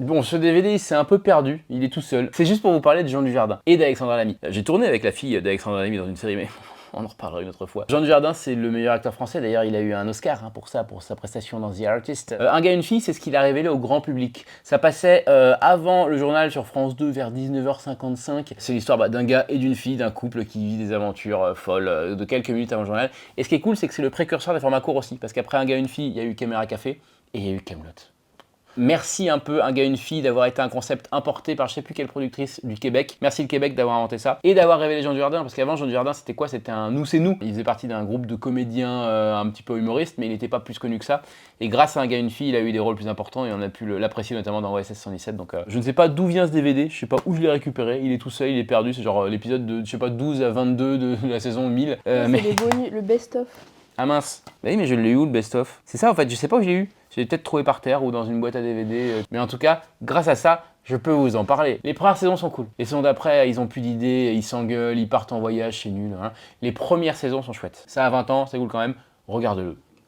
Bon, ce DVD, il s'est un peu perdu, il est tout seul. C'est juste pour vous parler de Jean Dujardin et d'Alexandra Lamy. J'ai tourné avec la fille d'Alexandra Lamy dans une série, mais on en reparlera une autre fois. Jean Dujardin, c'est le meilleur acteur français. D'ailleurs, il a eu un Oscar pour ça, pour sa prestation dans The Artist. Un gars, une fille, c'est ce qu'il a révélé au grand public. Ça passait avant le journal sur France 2 vers 19h55. C'est l'histoire d'un gars et d'une fille, d'un couple qui vit des aventures folles de quelques minutes avant le journal. Et ce qui est cool, c'est que c'est le précurseur des formats courts aussi. Parce qu'après Un gars, une fille, il y a eu Caméra Café et il y a eu Kaamelott. Merci un peu Un gars, une fille d'avoir été un concept importé par je sais plus quelle productrice du Québec. Merci le Québec d'avoir inventé ça et d'avoir révélé Jean Dujardin parce qu'avant Jean Dujardin c'était quoi? C'était un Nous c'est nous. Il faisait partie d'un groupe de comédiens un petit peu humoristes mais il n'était pas plus connu que ça. Et grâce à Un gars, une fille, il a eu des rôles plus importants et on a pu l'apprécier notamment dans OSS 117. Donc je ne sais pas d'où vient ce DVD, je sais pas où je l'ai récupéré. Il est tout seul, il est perdu. C'est genre l'épisode de je sais pas 12 à 22 de la saison 1000. C'est les bonus, le best-of. Ah mince, bah oui mais je l'ai eu où le best-of? C'est ça en fait, je sais pas où je l'ai eu. Je l'ai peut-être trouvé par terre ou dans une boîte à DVD. Mais en tout cas, grâce à ça, je peux vous en parler. Les premières saisons sont cool. Les saisons d'après, ils ont plus d'idées, ils s'engueulent, ils partent en voyage, c'est nul. Hein. Les premières saisons sont chouettes. Ça a 20 ans, c'est cool quand même. Regarde-le.